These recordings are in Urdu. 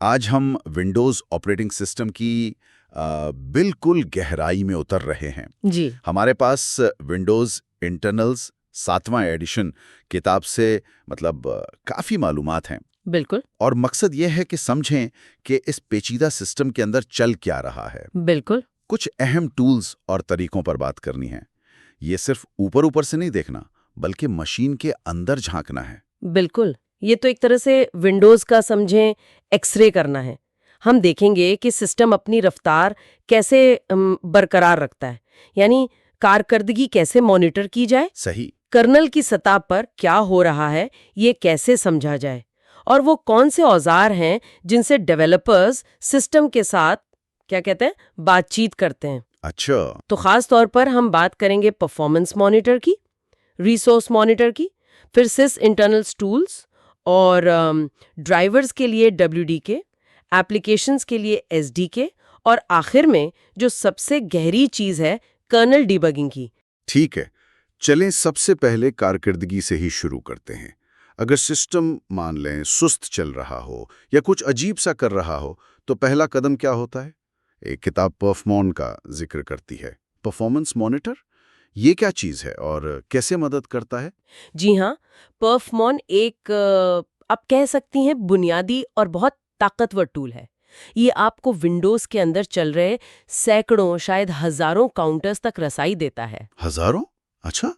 آج ہم ونڈوز آپریٹنگ سسٹم کی بالکل گہرائی میں اتر رہے ہیں۔ جی ہمارے پاس ونڈوز انٹرنلز 7واں ایڈیشن کتاب سے کافی معلومات ہیں، بالکل اور مقصد یہ ہے کہ سمجھیں کہ اس پیچیدہ سسٹم کے اندر چل کیا رہا ہے۔ بالکل کچھ اہم ٹولز اور طریقوں پر بات کرنی ہے۔ یہ صرف اوپر اوپر سے نہیں دیکھنا، بلکہ مشین کے اندر جھانکنا ہے۔ بالکل، یہ تو ایک طرح سے ونڈوز کا سمجھیں ایکس رے کرنا ہے۔ ہم دیکھیں گے کہ سسٹم اپنی رفتار کیسے برقرار رکھتا ہے، یعنی کارکردگی کیسے مانیٹر کی جائے، صحیح۔ کرنل کی سطح پر کیا ہو رہا ہے یہ کیسے سمجھا جائے، اور وہ کون سے اوزار ہیں جن سے ڈیولپرز سسٹم کے ساتھ بات چیت کرتے ہیں۔ اچھا، تو خاص طور پر ہم بات کریں گے پرفارمنس مانیٹر کی، ریسورس مانیٹر کی، پھر سس انٹرنلز ٹولز اور ڈرائیورز کے لیے WDK، ایپلیکیشنز کے لیے SDK، اور آخر میں جو سب سے گہری چیز ہے کرنل ڈیبگنگ کی۔ ٹھیک ہے، چلیں سب سے پہلے کارکردگی سے ہی شروع کرتے ہیں۔ اگر سسٹم مان لیں سست چل رہا ہو یا کچھ عجیب سا کر رہا ہو تو پہلا قدم کیا ہوتا ہے؟ ایک کتاب پرفمون کا ذکر کرتی ہے، پرفارمنس مانیٹر۔ یہ کیا چیز ہے اور کیسے مدد کرتا ہے؟ جی ہاں، پرفمون ایک آپ کہہ سکتی ہیں بنیادی اور بہت طاقتور ٹول ہے۔ یہ آپ کو ونڈوز کے اندر چل رہے سینکڑوں شاید ہزاروں کاؤنٹرز تک رسائی دیتا ہے۔ ہزاروں؟ اچھا۔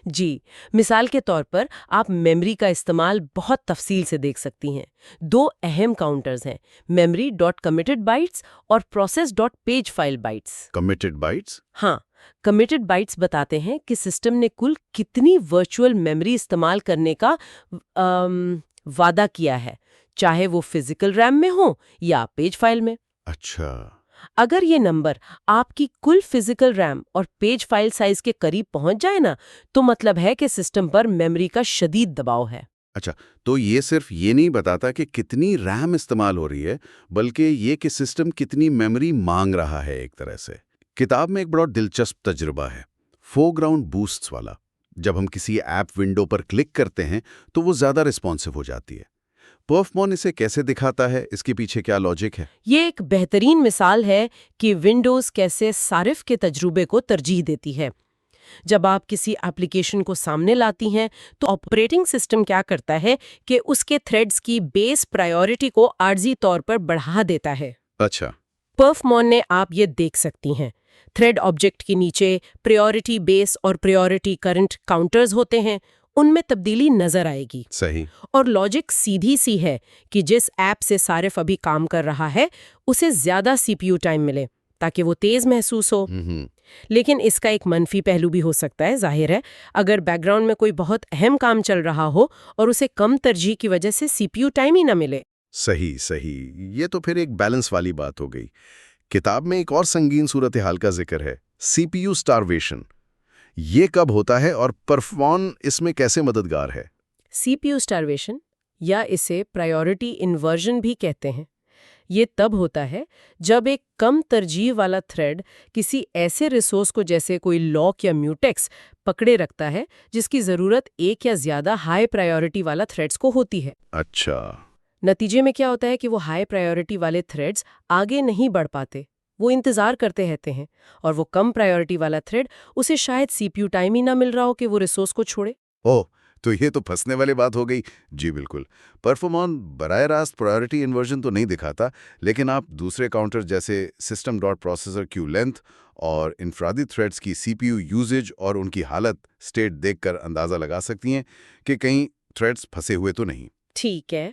جی، مثال کے طور پر آپ میموری کا استعمال بہت تفصیل سے دیکھ سکتی ہیں۔ 2 اہم کاؤنٹرز ہیں، میموری ڈاٹ کمیٹڈ بائٹس اور process dot page file bites. Committed bites? ہاں، کمیٹڈ بائٹس بتاتے ہیں کہ سسٹم نے کل کتنی ورچوئل میموری استعمال کرنے کا وعدہ کیا ہے، چاہے وہ فزیکل ریم میں ہو یا پیج فائل میں۔ اچھا۔ اگر یہ نمبر آپ کی کل فزیکل ریم اور پیج فائل سائز کے قریب پہنچ جائے نا، تو مطلب ہے کہ سسٹم پر میموری کا شدید دباؤ ہے۔ اچھا، تو یہ صرف یہ نہیں بتاتا کہ کتنی ریم استعمال ہو رہی ہے، بلکہ یہ کہ سسٹم کتنی میموری مانگ رہا ہے۔ ایک طرح سے کتاب میں ایک بڑا دلچسپ تجربہ ہے، فور گراؤنڈ بوسٹس والا۔ جب ہم کسی ایپ ونڈو پر کلک کرتے ہیں تو وہ زیادہ ریسپانسو ہو جاتی ہے۔ پرفمون اسے کیسے دکھاتا ہے؟ اس کے پیچھے کیا لاجک ہے؟ یہ ایک بہترین مثال ہے کہ ونڈوز کیسے صارف کے تجربے کو ترجیح دیتی ہے۔ جب آپ کسی ایپلیکیشن کو سامنے لاتی ہیں تو آپریٹنگ سسٹم کیا کرتا ہے کہ اس کے تھریڈز کی بیس پرائیورٹی کو عارضی طور پر بڑھا دیتا ہے۔ اچھا۔ پرفمون نے آپ یہ دیکھ سکتی ہیں، تھریڈ آبجیکٹ کے نیچے پریورٹی بیس اور پریورٹی کرنٹ کاؤنٹرز ہوتے ہیں، ان میں تبدیلی نظر آئے گی۔ صحیح۔ اور لاجک سیدھی سی ہے کہ جس ایپ سے صارف ابھی کام کر رہا ہے اسے زیادہ CPU ٹائم ملے تاکہ وہ تیز محسوس ہو۔ لیکن اس کا ایک منفی پہلو بھی ہو سکتا ہے، ظاہر ہے، اگر بیک گراؤنڈ میں کوئی بہت اہم کام چل رہا ہو اور اسے کم ترجیح کی وجہ سے CPU ٹائم ہی نہ ملے۔ صحیح۔ یہ تو پھر ایک بیلنس والی بات ہو گئی۔ کتاب میں ایک اور سنگین صورتحال کا ذکر ہے، CPU سٹارویشن۔ یہ کب ہوتا ہے اور پرفمون اس میں کیسے مددگار ہے؟ CPU سٹارویشن یا اسے پرائیورٹی انورژن بھی کہتے ہیں، یہ تب ہوتا ہے جب ایک کم ترجیح والا تھریڈ کسی ایسے ریسورس کو جیسے کوئی لاک یا میوٹیکس پکڑے رکھتا ہے جس کی ضرورت ایک یا زیادہ ہائی پرائیورٹی والا تھریڈز کو ہوتی ہے۔ اچھا۔ نتیجے میں کیا ہوتا ہے کہ وہ ہائی پرائیورٹی والے تھریڈز آگے نہیں بڑھ پاتے، وہ انتظار کرتے رہتے ہیں، اور وہ کم پرائیورٹی والا تھریڈ اسے شاید CPU ٹائم ہی نہ مل رہا ہو کہ وہ ریسورس کو چھوڑے۔ تو یہ تو پھنسنے والی بات ہو گئی۔ جی بالکل، پرفمون براہ راست پرائیورٹی انورژن تو نہیں دکھاتا، لیکن آپ دوسرے کاؤنٹر جیسے system dot processor queue length اور انفرادی تھریڈز کی CPU یوزیج اور ان کی حالت اسٹیٹ دیکھ کر اندازہ لگا سکتی ہیں کہ کہیں تھریڈز پھنسے ہوئے تو نہیں۔ ٹھیک ہے،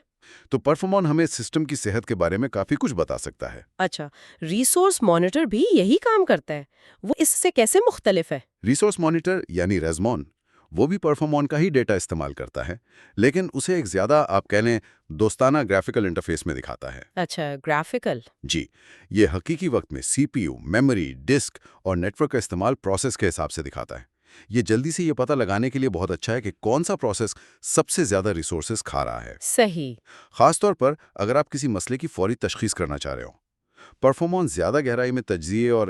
تو پرفمون ہمیں سسٹم کی صحت کے بارے میں کافی کچھ بتا سکتا ہے۔ اچھا، ریسورس مانیٹر بھی یہی کام کرتا ہے، وہ اس سے کیسے مختلف ہے؟ ریسورس مانیٹر یعنی ریزمون وہ بھی پرفمون کا ہی ڈیٹا استعمال کرتا ہے، لیکن اسے ایک زیادہ آپ کہہ لیں دوستانہ گرافیکل انٹرفیس میں دکھاتا ہے۔ اچھا، گرافیکل۔ جی، یہ حقیقی وقت میں CPU، میموری، ڈسک اور نیٹ ورک کا استعمال پروسیس کے حساب سے دکھاتا ہے۔ یہ جلدی سے یہ پتہ لگانے کے لیے بہت اچھا ہے کہ کون سا پروسیس سب سے زیادہ ریسورسز کھا رہا ہے۔ صحیح۔ خاص طور پر اگر آپ کسی مسئلے کی فوری تشخیص کرنا چاہ رہے ہوں۔ پرفمون زیادہ گہرائی میں تجزیے اور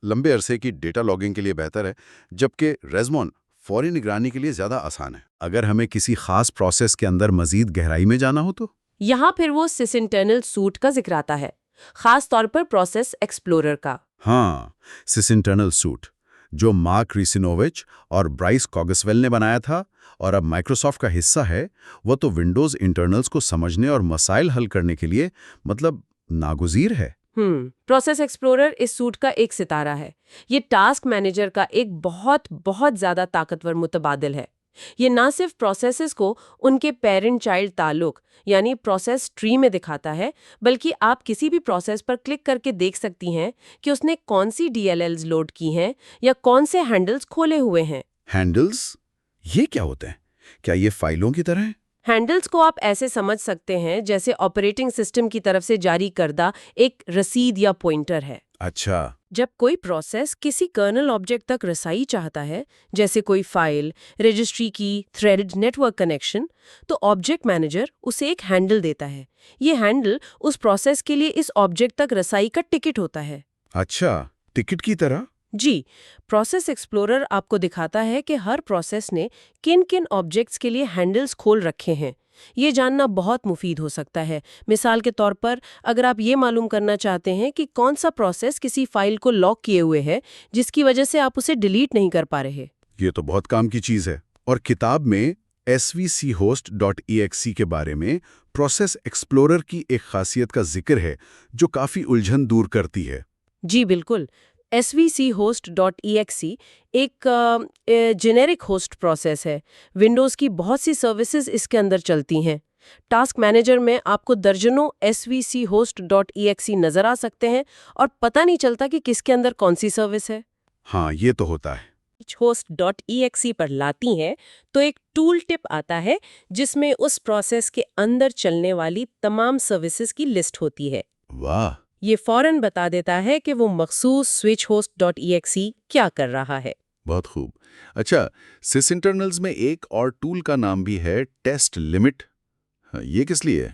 لمبے عرصے کی ڈیٹا لاگنگ کے لیے بہتر ہے، جبکہ ریزمون فوری نگرانی کے لیے زیادہ آسان ہے۔ اگر ہمیں کسی خاص پروسیس کے اندر مزید گہرائی میں جانا ہو تو یہاں پھر وہ سس انٹرنل سوٹ کا ذکر آتا ہے، خاص طور پر پروسیس ایکسپلورر کا۔ ہاں، سس انٹرنل سوٹ جو مارک ریسینووچ اور برائس کوگسویل نے بنایا تھا اور اب مائکروسافٹ کا حصہ ہے، وہ تو ونڈوز انٹرنلز کو سمجھنے اور مسائل حل کرنے کے لیے ناگزیر ہے۔ پروسیس ایکسپلورر اس سوٹ کا ایک ستارہ ہے۔ یہ ٹاسک مینیجر کا ایک بہت زیادہ طاقتور متبادل ہے۔ یہ نہ صرف پروسیسز کو ان کے پیرنٹ چائلڈ تعلق یعنی پروسیس ٹری میں دکھاتا ہے، بلکہ آپ کسی بھی پروسیس پر کلک کر کے دیکھ سکتی ہیں کہ اس نے کون سی DLLs لوڈ کی ہیں یا کون سے ہینڈلز کھولے ہوئے ہیں۔ ہینڈلز یہ کیا ہوتے ہیں؟ کیا یہ فائلوں کی طرح ہیں؟ ہینڈلز کو آپ ایسے سمجھ سکتے ہیں جیسے آپریٹنگ سسٹم کی طرف سے جاری کردہ ایک رسید یا پوائنٹر ہے۔ اچھا، جب کوئی پروسیس کسی کرنل آبجیکٹ تک رسائی چاہتا ہے، جیسے کوئی فائل، رجسٹری کی، تھریڈ، نیٹ ورک کنیکشن، تو آبجیکٹ مینیجر اسے ایک ہینڈل دیتا ہے۔ یہ ہینڈل اس پروسیس کے لیے اس آبجیکٹ تک رسائی کا ٹکٹ ہوتا ہے۔ اچھا، ٹکٹ کی طرح؟ جی، پروسیس ایکسپلورر آپ کو دکھاتا ہے کہ ہر پروسیس نے کن کن آبجیکٹس کے لیے ہینڈلز کھول رکھے ہیں۔ یہ جاننا بہت مفید ہو سکتا ہے۔ مثال کے طور پر، اگر آپ یہ معلوم کرنا چاہتے ہیں کہ کون سا پروسیس کسی فائل کو لاک کیے ہوئے ہے جس کی وجہ سے آپ اسے ڈیلیٹ نہیں کر پا رہے۔ یہ تو بہت کام کی چیز ہے۔ اور کتاب میں svchost.exe کے بارے میں پروسیس ایکسپلورر کی ایک خاصیت کا ذکر ہے جو کافی الجھن دور کرتی ہے۔ جی بالکل، svchost.exe ایک جنیرک ہوسٹ پروسیس ہے۔ ونڈوز کی بہت سی سروسز اس کے اندر چلتی ہیں۔ ٹاسک مینیجر میں آپ کو درجنوں svchost.exe نظر آ سکتے ہیں اور پتہ نہیں چلتا کہ کس کے اندر کون سی سروس ہے۔ ہاں، یہ تو ہوتا ہے۔ host.exe پر لاتی ہیں تو ایک ٹول ٹپ آتا ہے جس میں اس پروسیس کے اندر چلنے والی تمام سروسز کی لسٹ ہوتی ہے۔ واہ! یہ فوراً بتا دیتا ہے کہ وہ مخصوص switchhost.exe کیا کر رہا ہے۔ بہت خوب۔ اچھا، سس انٹرنلز میں ایک اور ٹول کا نام بھی ہے ٹیسٹ لمٹ۔ یہ کس لیے ہے؟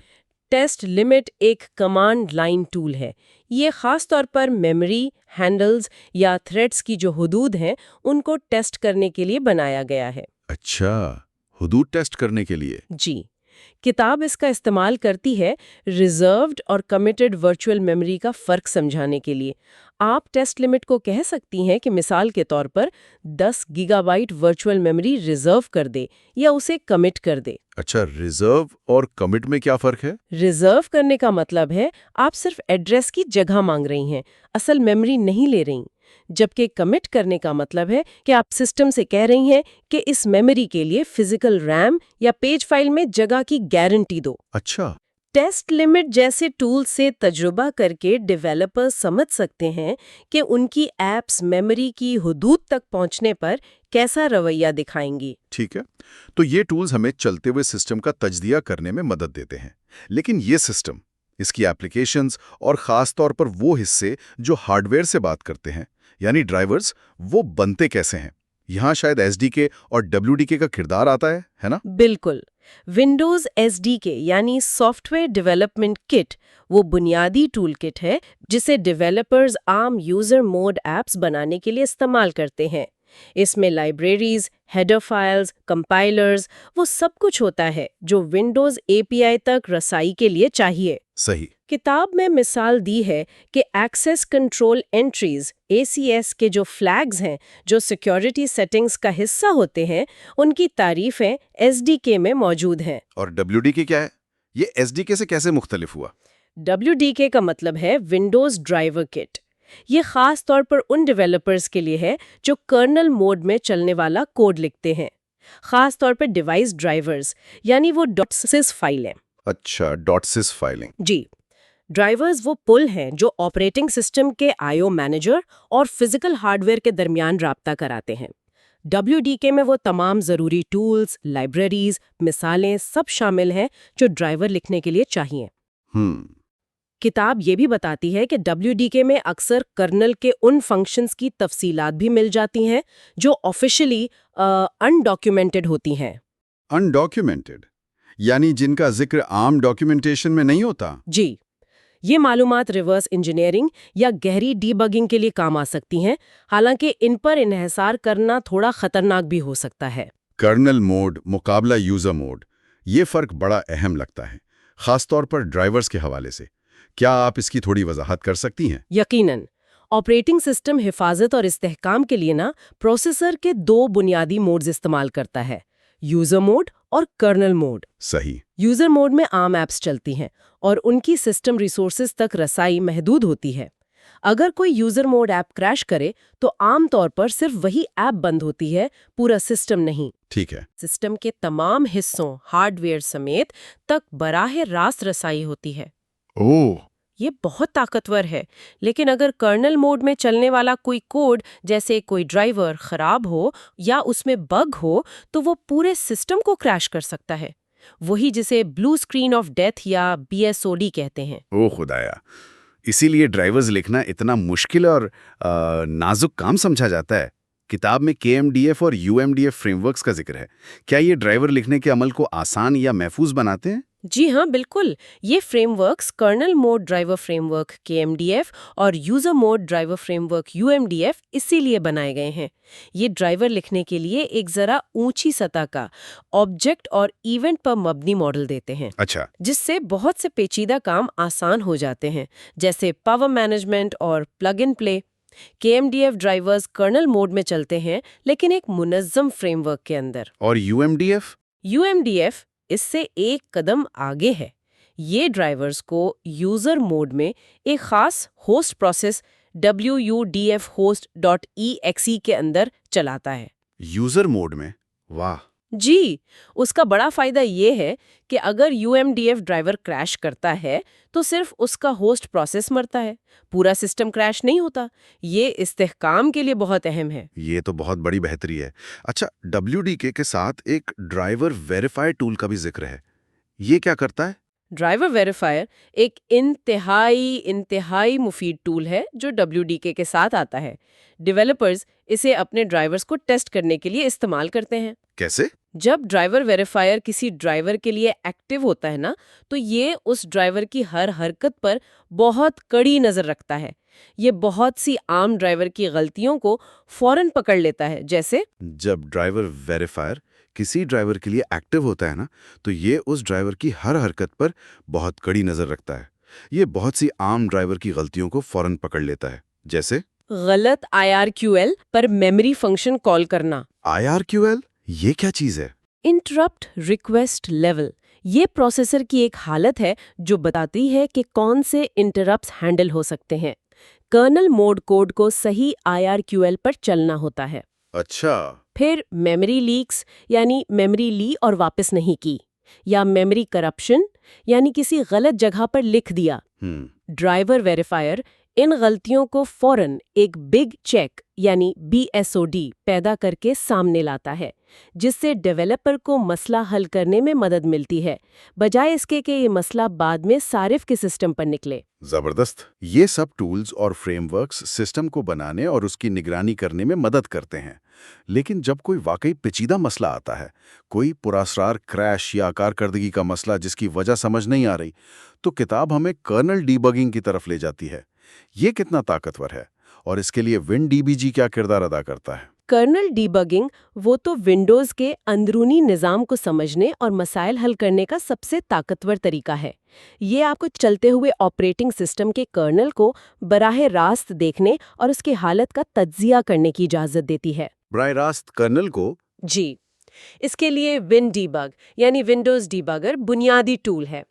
ٹیسٹ لمٹ ایک کمانڈ لائن ٹول ہے۔ یہ خاص طور پر میموری، ہینڈلز یا تھریڈز کی جو حدود ہیں ان کو ٹیسٹ کرنے کے لیے بنایا گیا ہے۔ اچھا، حدود ٹیسٹ کرنے کے لیے؟ جی، کتاب اس کا استعمال کرتی ہے ریزروڈ اور کمیٹڈ ورچوئل میموری کا فرق سمجھانے کے لیے۔ آپ ٹیسٹ لمٹ کو کہہ سکتی ہیں کہ مثال کے طور پر 10 gigabyte virtual memory reserve کر دے یا اسے کمٹ کر دے۔ اچھا، ریزرو اور کمٹ میں کیا فرق ہے؟ ریزرو کرنے کا مطلب ہے آپ صرف ایڈریس کی جگہ مانگ رہی ہیں، اصل میموری نہیں لے رہی، جبکہ کمٹ کرنے کا مطلب ہے کہ آپ سسٹم سے کہہ رہی ہیں کہ اس میموری کے لیے فزیکل ریم یا پیج فائل میں جگہ کی گارنٹی دو۔ اچھا، ٹیسٹ لمٹ جیسے ٹول سے تجربہ کر کے ڈیولپرز سمجھ سکتے ہیں کہ ان کی ایپس میموری کی حدود تک پہنچنے پر کیسا رویہ دکھائیں گی۔ ٹھیک ہے، تو یہ ٹولز ہمیں چلتے ہوئے سسٹم کا تجزیہ کرنے میں مدد دیتے ہیں، لیکن یہ سسٹم، اس کی ایپلیکیشنز اور خاص طور پر وہ حصے جو ہارڈ ویئر سے بات کرتے ہیں یعنی ڈرائیورز، وہ بنتے کیسے ہیں؟ یہاں شاید SDK اور WDK کا کردار آتا ہے نا؟ بالکل، ونڈوز SDK یعنی سافٹ ویئر ڈیولپمنٹ کٹ وہ بنیادی ٹول کٹ ہے جسے ڈیولپرز عام یوزر موڈ ایپس بنانے کے لیے استعمال کرتے ہیں۔ اس میں لائبریریز، ہیڈر فائلز، کمپائلرز، وہ سب کچھ ہوتا ہے جو ونڈوز API تک رسائی کے لیے چاہیے۔ صحیح۔ کتاب میں مثال دی ہے کہ ایکسیس کنٹرول انٹریز ACS کے جو فلیگز ہیں جو سیکیورٹی سیٹنگز کا حصہ ہوتے ہیں ان کی تعریفیں SDK میں موجود ہیں۔ اور WDK کیا ہے؟ یہ SDK سے کیسے مختلف ہوا؟ WDK کا مطلب ہے ونڈوز ڈرائیور کٹ۔ یہ خاص طور پر ان ڈیولپرز کے لیے ہے جو کرنل موڈ میں چلنے والا کوڈ لکھتے ہیں، خاص طور پر ڈیوائس ڈرائیورز یعنی وہ .sys فائلیں۔ اچھا، .sys فائلنگ۔ جی، ڈرائیورز وہ پل ہیں جو آپریٹنگ سسٹم کے IO مینیجر اور فزیکل ہارڈ ویئر کے درمیان رابطہ کراتے ہیں۔ WDK میں وہ تمام ضروری ٹولز، لائبریریز، مثالیں سب شامل ہیں جو ڈرائیور لکھنے کے لیے چاہیے۔ کتاب یہ بھی بتاتی ہے کہ WDK میں اکثر کرنل کے ان فنکشنز کی تفصیلات بھی مل جاتی ہیں جو آفیشلی انڈاکیومنٹڈ ہوتی ہیں۔ انڈاکیومنٹڈ یعنی جن کا ذکر عام ڈاکیومنٹیشن میں نہیں ہوتا؟ جی، یہ معلومات ریورس انجینئرنگ یا گہری ڈی بگنگ کے لیے کام آ سکتی ہیں، حالانکہ ان پر انحصار کرنا تھوڑا خطرناک بھی ہو سکتا ہے۔ کرنل موڈ مقابلہ یوزر موڈ، یہ فرق بڑا اہم لگتا ہے، خاص طور پر ڈرائیورز کے حوالے سے. کیا آپ اس کی تھوڑی وضاحت کر سکتی ہیں؟ یقیناً. آپریٹنگ سسٹم حفاظت اور استحکام کے لیے پروسیسر کے 2 بنیادی موڈز استعمال کرتا ہے: یوزر موڈ اور کرنل موڈ. صحیح. یوزر موڈ میں عام ایپس چلتی ہیں اور ان کی سسٹم ریسورسز تک رسائی محدود ہوتی ہے. اگر کوئی یوزر موڈ ایپ کریش کرے تو عام طور پر صرف وہی ایپ بند ہوتی ہے، پورا سسٹم نہیں. ٹھیک ہے. سسٹم کے تمام حصوں، ہارڈ ویئر سمیت تک براہ راست رسائی ہوتی ہے. اوہ. یہ بہت طاقتور ہے، لیکن اگر کرنل موڈ میں چلنے والا کوئی کوڈ جیسے کوئی ڈرائیور خراب ہو یا اس میں بگ ہو تو وہ پورے سسٹم کو کریش کر سکتا ہے. وہی جسے بلو اسکرین آف ڈیتھ یا BSOD کہتے ہیں. او خدایا. اسی لیے ڈرائیورز لکھنا اتنا مشکل اور نازک کام سمجھا جاتا ہے. کتاب میں KMDF اور UMDF فریم ورکس کا ذکر ہے. کیا یہ ڈرائیور لکھنے کے عمل کو آسان یا محفوظ بناتے ہیں؟ جی ہاں، بالکل. یہ frame works kernel mode driver frame work KMDF اور user mode driver frame work UMDF اسی لیے بنائے گئے ہیں. یہ ڈرائیور لکھنے کے لیے ایک ذرا اونچی سطح کا آبجیکٹ اور ایونٹ پر مبنی ماڈل دیتے ہیں. اچھا. جس سے بہت سے پیچیدہ کام آسان ہو جاتے ہیں، جیسے پاور مینجمنٹ اور plug in play. KMDF drivers kernel mode میں چلتے ہیں لیکن ایک منظم فریم ورک کے اندر. اور UMDF اس سے ایک قدم آگے ہے. یہ ڈرائیورز کو یوزر موڈ میں ایک خاص ہوسٹ پروسیس WUDF host.exe کے اندر چلاتا ہے. یوزر موڈ میں؟ واہ. جی، اس کا بڑا فائدہ یہ ہے کہ اگر UMDF ڈرائیور کریش کرتا ہے تو صرف اس کا ہوسٹ پروسیس مرتا ہے، پورا سسٹم کریش نہیں ہوتا. یہ استحکام کے لیے بہت اہم ہے. یہ تو بہت بڑی بہتری ہے. اچھا، WDK کے ساتھ ایک ڈرائیور ویریفائی ٹول کا بھی ذکر ہے. یہ کیا کرتا ہے؟ ڈرائیور ویریفائر ایک انتہائی مفید ٹول ہے جو WDK کے ساتھ آتا ہے. ڈیولپرز اسے اپنے ڈرائیورز کو ٹیسٹ کرنے کے لیے استعمال کرتے ہیں. کیسے؟ جب ڈرائیور ویریفائر کسی ڈرائیور کے لیے ایکٹیو ہوتا ہے تو یہ اس ڈرائیور کی ہر حرکت پر بہت کڑی نظر رکھتا ہے. یہ بہت سی عام ڈرائیور کی غلطیوں کو فوراً پکڑ لیتا ہے. جیسے جب ڈرائیور ویریفائر کسی ڈرائیور کے لیے ایکٹیو ہوتا ہے تو یہ اس ڈرائیور کی ہر حرکت پر بہت کڑی نظر رکھتا ہے. یہ بہت سی عام ڈرائیور کی غلطیوں کو فوراً پکڑ لیتا ہے. جیسے غلط IRQL پر میموری فنکشن کال کرنا. IRQL؟ یہ کیا چیز ہے؟ Interrupt request level. یہ پروسیسر کی ایک حالت ہے جو بتاتی ہے کہ کون سے انٹرپٹس ہینڈل ہو سکتے ہیں. کرنل موڈ کوڈ کو صحیح IRQL پر چلنا ہوتا ہے. اچھا. پھر میموری لیکس یعنی میموری لی اور واپس نہیں کی، یا میموری کرپشن یعنی کسی غلط جگہ پر لکھ دیا. ڈرائیور ویریفائر ان غلطیوں کو فوراً ایک بگ چیک یعنی BSOD پیدا کر کے سامنے لاتا ہے، جس سے ڈیولپر کو مسئلہ حل کرنے میں مدد ملتی ہے، بجائے اس کے کہ یہ مسئلہ بعد میں صارف کے سسٹم پر نکلے. زبردست. یہ سب ٹولز اور فریم ورکس سسٹم کو بنانے اور اس کی نگرانی کرنے میں مدد کرتے ہیں. لیکن جب کوئی واقعی پیچیدہ مسئلہ آتا ہے، کوئی پراسرار کریش یا کارکردگی کا مسئلہ جس کی وجہ سمجھ نہیں آ رہی، تو کتاب ہمیں کرنل ڈیبگنگ کی طرف لے جاتی ہے. یہ کتنا طاقتور ہے اور اس کے لیے WinDBG کیا کردار ادا کرتا ہے؟ کرنل ڈیبگنگ وہ تو ونڈوز کے اندرونی نظام کو سمجھنے اور مسائل حل کرنے کا سب سے طاقتور طریقہ ہے. یہ آپ کو چلتے ہوئے آپریٹنگ سسٹم کے کرنل کو براہ راست دیکھنے اور اس کی حالت کا تجزیہ کرنے کی اجازت دیتی ہے. براہ راست کرنل کو؟ جی. اس کے لیے WinDebug یعنی ونڈوز ڈیبگر بنیادی ٹول ہے.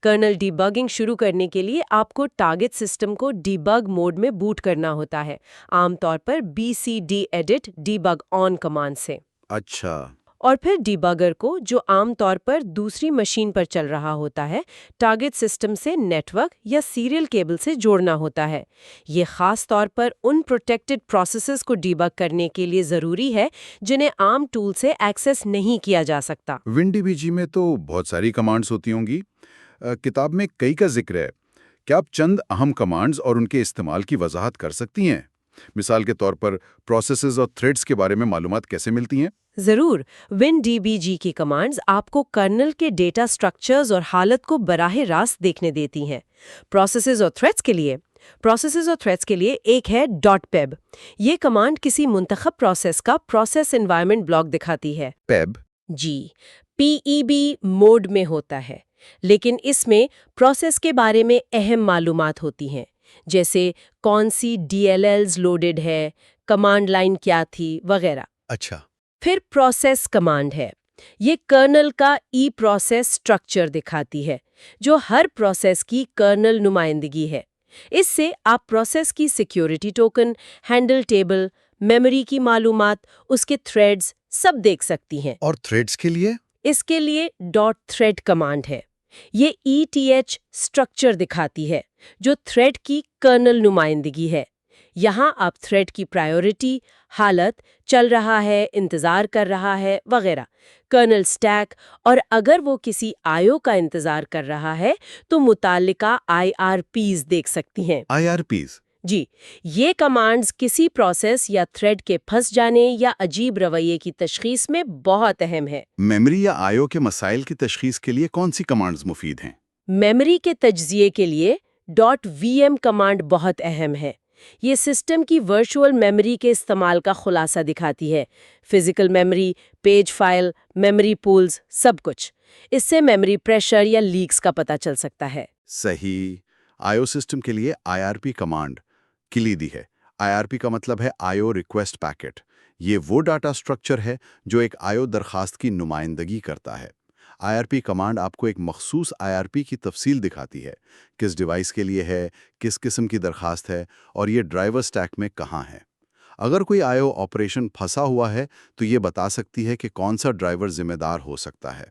کرنل ڈیبگنگ شروع کرنے کے لیے آپ کو ٹارگٹ سسٹم کو ڈیبگ موڈ میں بوٹ کرنا ہوتا ہے، عام طور پر BCDedit debug on کمانڈ سے. اچھا. اور پھر ڈیبگر کو، جو عام طور پر دوسری مشین پر چل رہا ہوتا ہے، ٹارگٹ سسٹم سے نیٹ ورک یا سیریل کیبل سے جوڑنا ہوتا ہے. یہ خاص طور پر ان پروٹیکٹڈ پروسیسز کو ڈیبگ کرنے کے لیے ضروری ہے جنہیں عام ٹول سے ایکسس نہیں کیا جا سکتا. WinDBG میں تو بہت ساری کمانڈز ہوتی ہوں گی. کتاب میں کئی کا ذکر ہے. کیا آپ چند اہم کمانڈز اور ان کے استعمال کی وضاحت کر سکتی ہیں؟ مثال کے طور پر پروسیسز اور تھریڈز کے بارے میں معلومات کیسے ملتی ہیں؟ ضرور. WinDBG کی کمانڈز آپ کو کرنل کے ڈیٹا سٹرکچرز اور حالت کو براہ راست دیکھنے دیتی ہیں. پروسیسز اور تھریڈز کے لیے ایک ہے .peb. یہ کمانڈ کسی منتخب پروسیس کا پروسیس انوائرمنٹ بلاک دکھاتی ہے. PEB؟ جی. PEB موڈ میں ہوتا ہے. لیکن اس میں پروسیس کے بارے میں اہم معلومات ہوتی ہیں، جیسے کون سی DLLs لوڈڈ ہے، کمانڈ لائن کیا تھی وغیرہ۔ اچھا۔ پھر پروسیس کمانڈ ہے، یہ کرنل کا ای پروسیس سٹرکچر دکھاتی ہے، جو ہر پروسیس کی کرنل نمائندگی ہے۔ اس سے آپ پروسیس کی security token, handle table, memory کی معلومات، اس کے تھریڈز سب دیکھ سکتی ہیں۔ اور تھریڈز کے لیے؟ اس کے لیے .thread کمانڈ ہے، یہ ETH سٹرکچر دکھاتی ہے، جو تھریڈ کی کرنل نمائندگی ہے۔ یہاں آپ تھریڈ کی پرائیورٹی، حالت، چل رہا ہے، انتظار کر رہا ہے وغیرہ، کرنل سٹیک، اور اگر وہ کسی IO کا انتظار کر رہا ہے تو متعلقہ IRPs دیکھ سکتی ہیں۔ IRPs؟ جی، یہ کمانڈز کسی پروسیس یا تھریڈ کے پھنس جانے یا عجیب رویے کی تشخیص میں بہت اہم ہے۔ میموری یا IO کے مسائل کی تشخیص کے لیے کون سی کمانڈز مفید ہیں؟ میموری کے تجزیے کے لیے .VM کمانڈ بہت اہم ہے۔ یہ سسٹم کی ورچوئل میموری کے استعمال کا خلاصہ دکھاتی ہے، physical memory, page file, memory pools, سب کچھ۔ اس سے میموری پریشر یا لیکس کا پتہ چل سکتا ہے۔ صحیح۔ IO سسٹم کے لیے IRP کمانڈ کلیدی ہے۔ IRP کا مطلب ہے IO ریکویسٹ پیکٹ۔ یہ وہ ڈاٹا سٹرکچر ہے جو ایک IO درخواست کی نمائندگی کرتا ہے۔ IRP کمانڈ آپ کو ایک مخصوص IRP کی تفصیل دکھاتی ہے، کس ڈیوائس کے لیے ہے، کس قسم کی درخواست ہے، اور یہ ڈرائیور سٹیک میں کہاں ہے۔ اگر کوئی IO آپریشن پھنسا ہوا ہے تو یہ بتا سکتی ہے کہ کون سا ڈرائیور ذمہ دار ہو سکتا ہے۔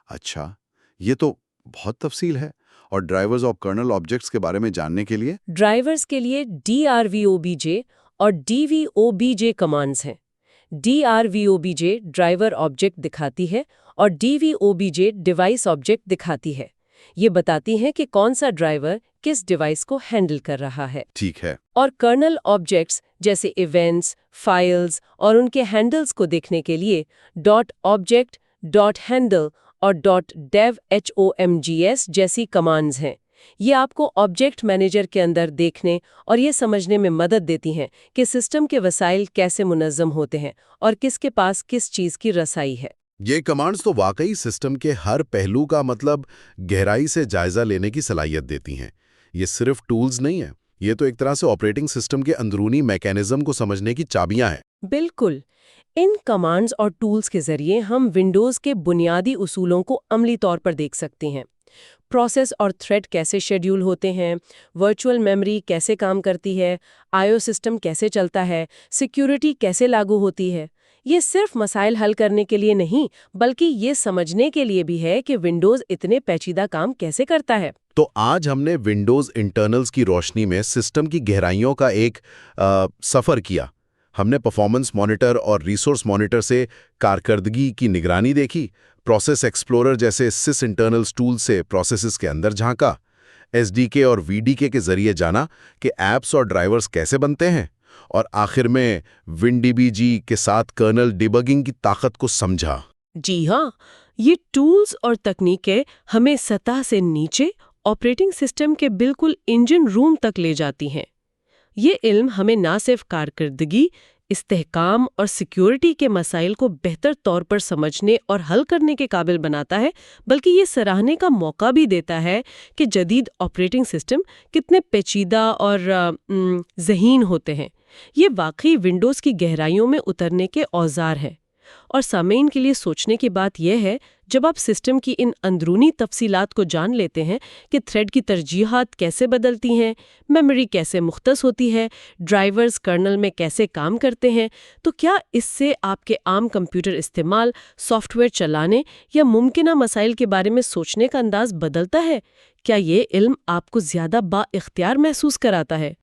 اچھا، یہ تو بہت تفصیل ہے۔ اور ڈرائیورز اور کرنل آبجیکٹس کے بارے میں جاننے کے لیے؟ ڈرائیورز کے لیے DRVOBJ اور DVOBJ کمانڈز ہیں۔ DRVOBJ ڈرائیور آبجیکٹ دکھاتی ہے اور DVOBJ ڈیوائس آبجیکٹ دکھاتی ہے۔ یہ بتاتی ہیں کہ کون سا ڈرائیور کس ڈیوائس کو ہینڈل کر رہا ہے۔ ٹھیک ہے۔ اور کرنل آبجیکٹس جیسے ایونٹس، فائلز اور ان کے ہینڈلز کو دیکھنے کے لیے .object، .handle اور .devhomgs جیسی کمانڈز ہیں۔ یہ آپ کو آبجیکٹ مینیجر کے اندر دیکھنے اور یہ سمجھنے میں مدد دیتی ہیں کہ سسٹم کے وسائل کیسے منظم ہوتے ہیں اور کس کے پاس کس چیز کی رسائی ہے۔ یہ کمانڈز تو واقعی سسٹم کے ہر پہلو کا گہرائی سے جائزہ لینے کی صلاحیت دیتی ہیں۔ یہ صرف ٹولز نہیں ہیں، یہ تو ایک طرح سے آپریٹنگ سسٹم کے اندرونی میکینزم کو سمجھنے کی چابیاں ہیں۔ بالکل۔ ان کمانڈز اور ٹولز کے ذریعے ہم ونڈوز کے بنیادی اصولوں کو عملی طور پر دیکھ سکتے ہیں۔ پروسیس اور تھریڈ کیسے شیڈیول ہوتے ہیں، ورچوئل میموری کیسے کام کرتی ہے، IO سسٹم کیسے چلتا ہے، سیکیورٹی کیسے لاگو ہوتی ہے۔ یہ صرف مسائل حل کرنے کے لیے نہیں، بلکہ یہ سمجھنے کے لیے بھی ہے کہ ونڈوز اتنے پیچیدہ کام کیسے کرتا ہے۔ تو آج ہم نے ونڈوز انٹرنلز کی روشنی میں سسٹم کی گہرائیوں کا ایک سفر کیا۔ ہم نے پرفارمنس مانیٹر اور ریسورس مانیٹر سے کارکردگی کی نگرانی دیکھی، پروسیس ایکسپلورر جیسے سس انٹرنلز ٹول سے پروسیسز کے اندر جھانکا، SDK اور VDK کے ذریعے جانا کہ ایپس اور ڈرائیورز کیسے بنتے ہیں، اور آخر میں WinDBG کے ساتھ کرنل ڈیبگنگ کی طاقت کو سمجھا۔ جی ہاں، یہ ٹولز اور تکنیکیں ہمیں سطح سے نیچے آپریٹنگ سسٹم کے بالکل انجن روم تک لے جاتی ہیں۔ یہ علم ہمیں نہ صرف کارکردگی، استحکام اور سیکیورٹی کے مسائل کو بہتر طور پر سمجھنے اور حل کرنے کے قابل بناتا ہے، بلکہ یہ سراہنے کا موقع بھی دیتا ہے کہ جدید آپریٹنگ سسٹم کتنے پیچیدہ اور ذہین ہوتے ہیں۔ یہ واقعی ونڈوز کی گہرائیوں میں اترنے کے اوزار ہیں۔ اور سامعین کے لیے سوچنے کی بات یہ ہے، جب آپ سسٹم کی ان اندرونی تفصیلات کو جان لیتے ہیں کہ تھریڈ کی ترجیحات کیسے بدلتی ہیں، میموری کیسے مختص ہوتی ہے، ڈرائیورز کرنل میں کیسے کام کرتے ہیں، تو کیا اس سے آپ کے عام کمپیوٹر استعمال، سافٹ ویئر چلانے یا ممکنہ مسائل کے بارے میں سوچنے کا انداز بدلتا ہے؟ کیا یہ علم آپ کو زیادہ با اختیار محسوس کراتا ہے؟